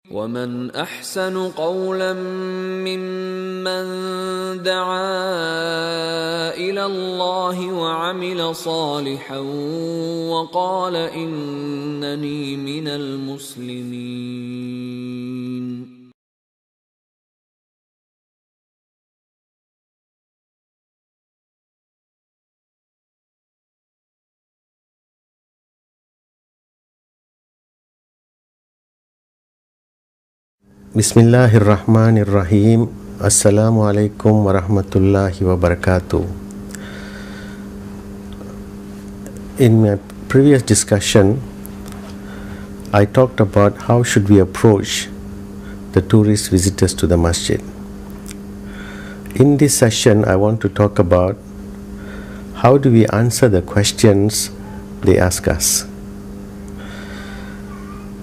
وَمَنْ أَحْسَنُ قَوْلًا مِّمَّنْ دَعَا إِلَى اللَّهِ وَعَمِلَ صَالِحًا وَقَالَ إِنَّنِي مِنَ الْمُسْلِمِينَ. Bismillahirrahmanirrahim. Assalamualaikum warahmatullahi wabarakatuh. In my previous discussion, I talked about how should we approach the tourist visitors to the masjid. In this session, I want to talk about how do we answer the questions they ask us.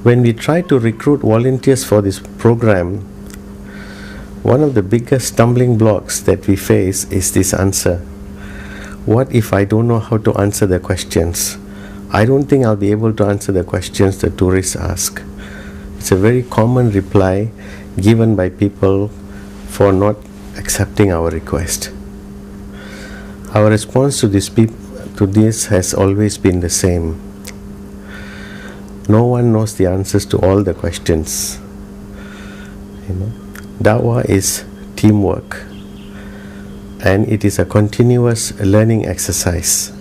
When we try to recruit volunteers for this program, one of the biggest stumbling blocks that we face is this answer. What if I don't know how to answer the questions? I don't think I'll be able to answer the questions the tourists ask. It's a very common reply given by people for not accepting our request. Our response to this has always been the same. No one knows the answers to all the questions. Dawah is teamwork, and it is a continuous learning exercise.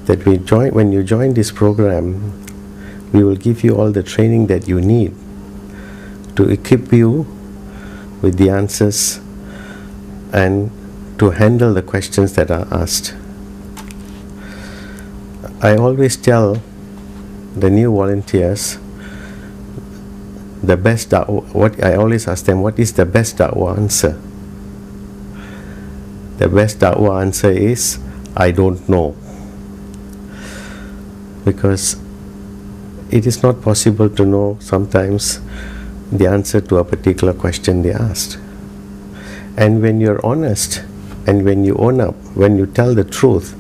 That when you join this program, we will give you all the training that you need to equip you with the answers and to handle the questions that are asked. I always tell the new volunteers, I always ask them, what is the best da'wah answer? The best da'wah answer is, I don't know. Because it is not possible to know sometimes the answer to a particular question they asked. And when you're honest, and when you own up, when you tell the truth,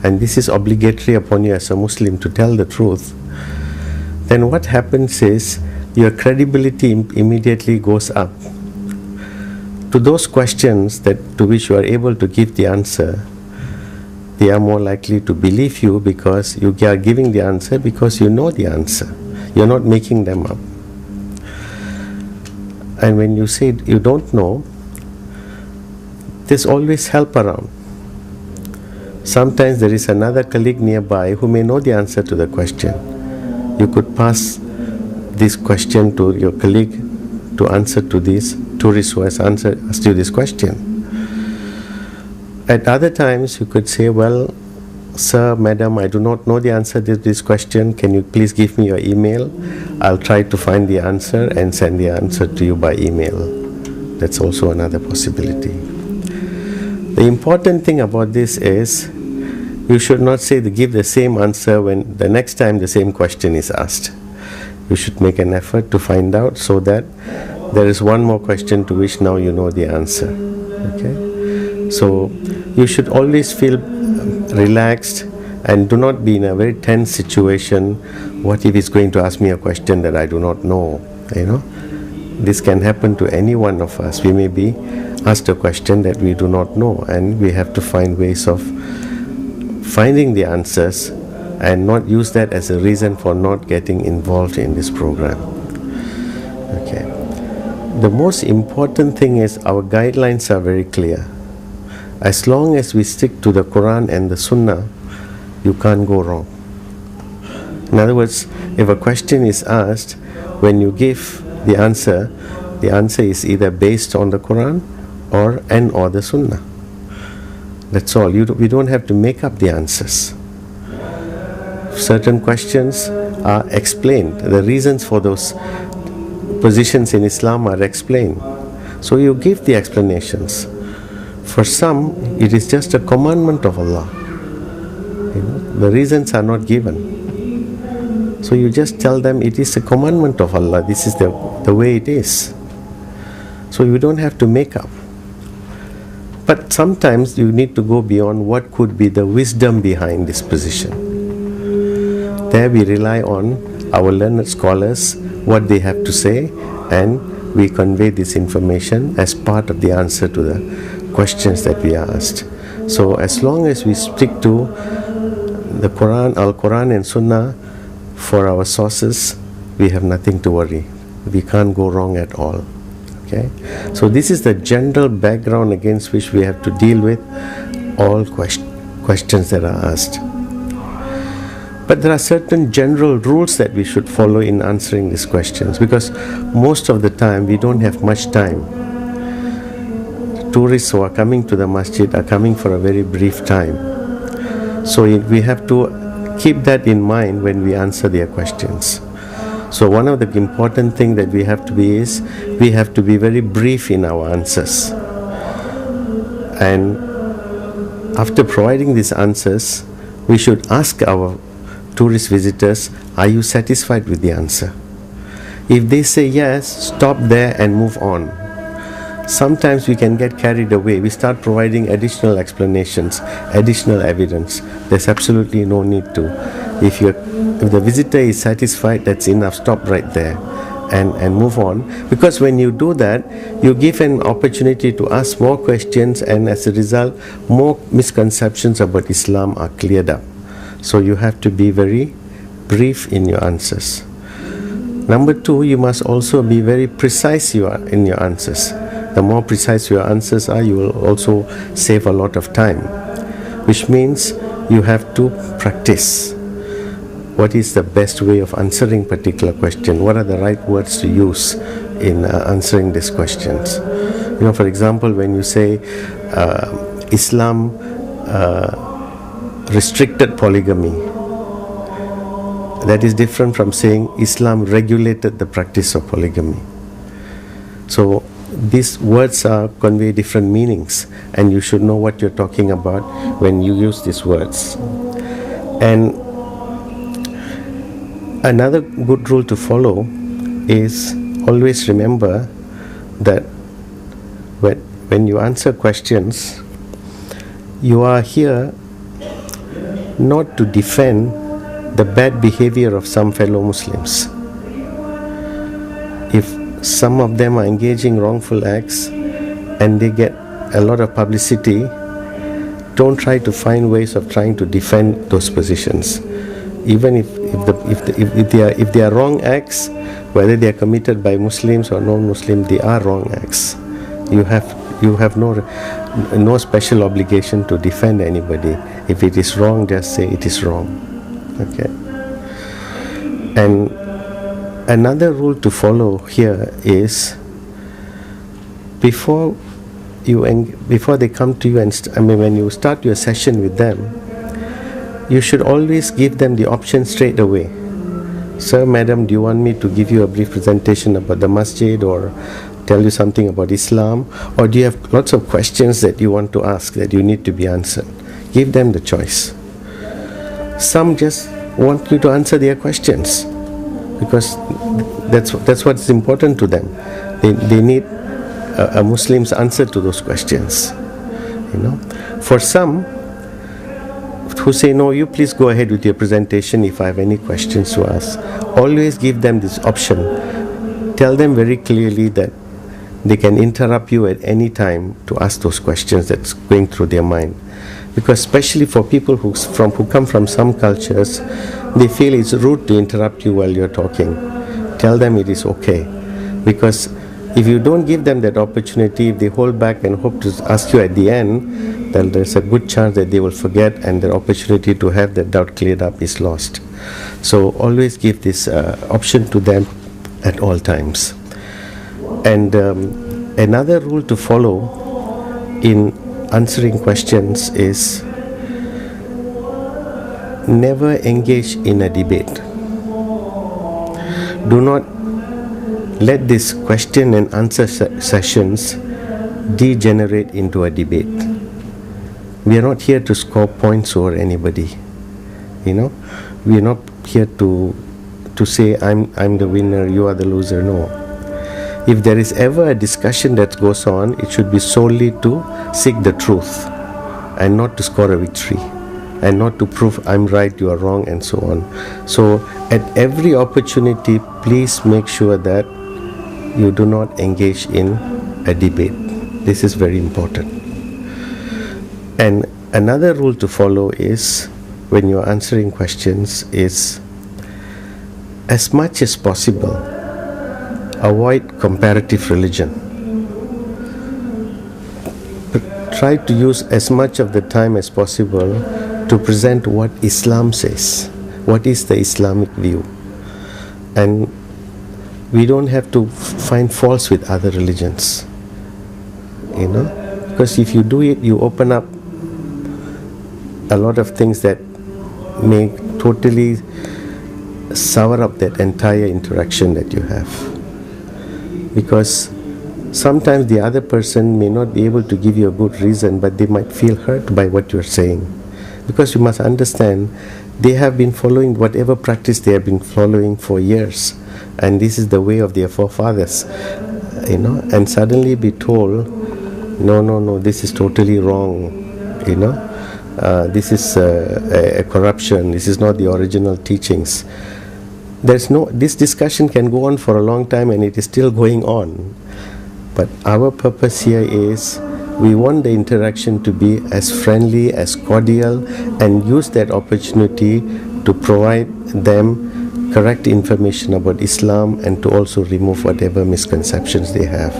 and this is obligatory upon you as a Muslim to tell the truth, then what happens is your credibility immediately goes up. To those questions to which you are able to give the answer, they are more likely to believe you because you are giving the answer because you know the answer. You're not making them up. And when you say you don't know, there's always help around. Sometimes there is another colleague nearby who may know the answer to the question. You could pass this question to your colleague to answer to this tourist who has asked you this question. At other times, you could say, well, sir, madam, I do not know the answer to this question. Can you please give me your email? I'll try to find the answer and send the answer to you by email. That's also another possibility. The important thing about this is, you should not give the same answer when the next time the same question is asked. You should make an effort to find out so that there is one more question to which now you know the answer. Okay? So you should always feel relaxed and do not be in a very tense situation. What if he's going to ask me a question that I do not know? This can happen to any one of us. We may be asked a question that we do not know, and we have to find ways of finding the answers and not use that as a reason for not getting involved in this program. Okay. The most important thing is our guidelines are very clear. As long as we stick to the Quran and the Sunnah, you can't go wrong. In other words, if a question is asked, when you give the answer is either based on the Quran or the Sunnah. That's all. We don't have to make up the answers. Certain questions are explained. The reasons for those positions in Islam are explained. So you give the explanations. For some, it is just a commandment of Allah. The reasons are not given. So you just tell them it is a commandment of Allah. This is the way it is. So you don't have to make up. But sometimes you need to go beyond what could be the wisdom behind this position. There we rely on our learned scholars what they have to say, and we convey this information as part of the answer to the questions that we are asked. So as long as we stick to the Quran, Al-Quran and Sunnah for our sources, we have nothing to worry. We can't go wrong at all. Okay? So this is the general background against which we have to deal with all questions that are asked. But there are certain general rules that we should follow in answering these questions, because most of the time we don't have much time. Tourists who are coming to the masjid are coming for a very brief time. So we have to keep that in mind when we answer their questions. So one of the important things that we have to be is, we have to be very brief in our answers. And after providing these answers, we should ask our tourist visitors, are you satisfied with the answer? If they say yes, stop there and move on. Sometimes we can get carried away. We start providing additional explanations, additional evidence. There's absolutely no need to. If the visitor is satisfied, that's enough. Stop right there and move on. Because when you do that, you give an opportunity to ask more questions, and as a result, more misconceptions about Islam are cleared up. So you have to be very brief in your answers. Number two, you must also be very precise in your answers. The more precise your answers are, you will also save a lot of time, which means you have to practice. What is the best way of answering particular question? What are the right words to use in answering these questions? For example, when you say Islam restricted polygamy, that is different from saying Islam regulated the practice of polygamy. So these words convey different meanings, and you should know what you're talking about when you use these words. And another good rule to follow is, always remember that when you answer questions, you are here not to defend the bad behavior of some fellow Muslims. If some of them are engaging wrongful acts and they get a lot of publicity, don't try to find ways of trying to defend those positions. Even if they are wrong acts, whether they are committed by Muslims or non-Muslims, they are wrong acts. You have no special obligation to defend anybody. If it is wrong, just say it is wrong. Okay. And another rule to follow here is, before they come to you when you start your session with them, you should always give them the option straight away. Sir, madam, do you want me to give you a brief presentation about the masjid, or tell you something about Islam, or do you have lots of questions that you want to ask that you need to be answered? Give them the choice. Some just want you to answer their questions because that's what's important to them. They need a Muslim's answer to those questions. For some who say, no, you please go ahead with your presentation if I have any questions to ask, always give them this option. Tell them very clearly that they can interrupt you at any time to ask those questions that's going through their mind. Because especially for people who come from some cultures, they feel it's rude to interrupt you while you're talking. Tell them it is okay. Because if you don't give them that opportunity, if they hold back and hope to ask you at the end, then there's a good chance that they will forget, and the opportunity to have that doubt cleared up is lost. So always give this option to them at all times. And another rule to follow in answering questions is, never engage in a debate. Do not let this question and answer sessions degenerate into a debate. We are not here to score points over anybody. We are not here to say I'm the winner, you are the loser. No. If there is ever a discussion that goes on, it should be solely to seek the truth and not to score a victory. and not to prove I'm right, you are wrong, and so on. So at every opportunity, please make sure that you do not engage in a debate. This is very important. And another rule to follow is, when you're answering questions, is as much as possible, avoid comparative religion. Try to use as much of the time as possible to present what Islam says, what is the Islamic view. And we don't have to find faults with other religions, because if you do it, you open up a lot of things that may totally sour up that entire interaction that you have. Because sometimes the other person may not be able to give you a good reason, but they might feel hurt by what you're saying. Because you must understand, they have been following whatever practice they have been following for years, and this is the way of their forefathers, and suddenly be told, no, this is totally wrong, this is a corruption, this is not the original teachings. This discussion can go on for a long time, and it is still going on. But our purpose here is, we want the interaction to be as friendly, as cordial, and use that opportunity to provide them correct information about Islam, and to also remove whatever misconceptions they have.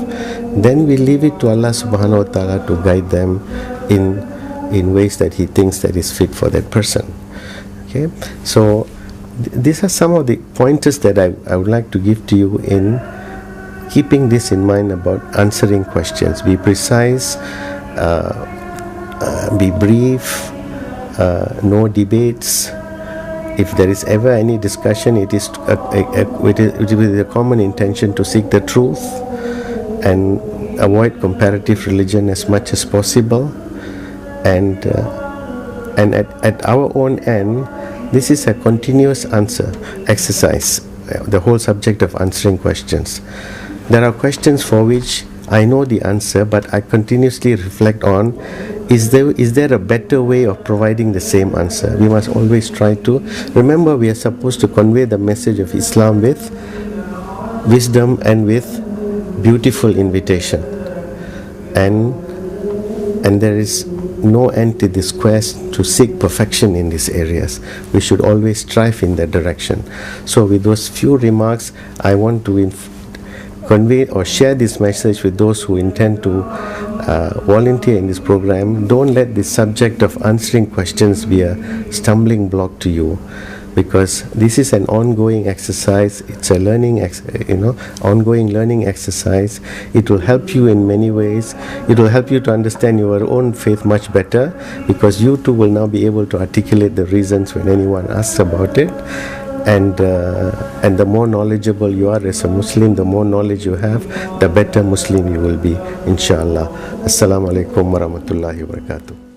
Then we leave it to Allah subhanahu wa ta'ala to guide them in ways that He thinks that is fit for that person. Okay, so these are some of the pointers that I would like to give to you in keeping this in mind about answering questions. Be precise, be brief, no debates. If there is ever any discussion, it is with a common intention to seek the truth, and avoid comparative religion as much as possible. And at our own end, this is a continuous answer exercise, the whole subject of answering questions. There are questions for which I know the answer, but I continuously reflect on, is there a better way of providing the same answer? We must always try to remember, we are supposed to convey the message of Islam with wisdom and with beautiful invitation, and there is no end to this quest to seek perfection in these areas. We should always strive in that direction. So with those few remarks, I want to convey or share this message with those who intend to volunteer in this program. Don't let the subject of answering questions be a stumbling block to you, because this is an ongoing exercise. It's a learning, ongoing learning exercise. It will help you in many ways. It will help you to understand your own faith much better, because you too will now be able to articulate the reasons when anyone asks about it. And the more knowledgeable you are as a Muslim, the more knowledge you have, the better Muslim you will be, inshallah. Assalamu alaikum wa rahmatullahi wa barakatuh.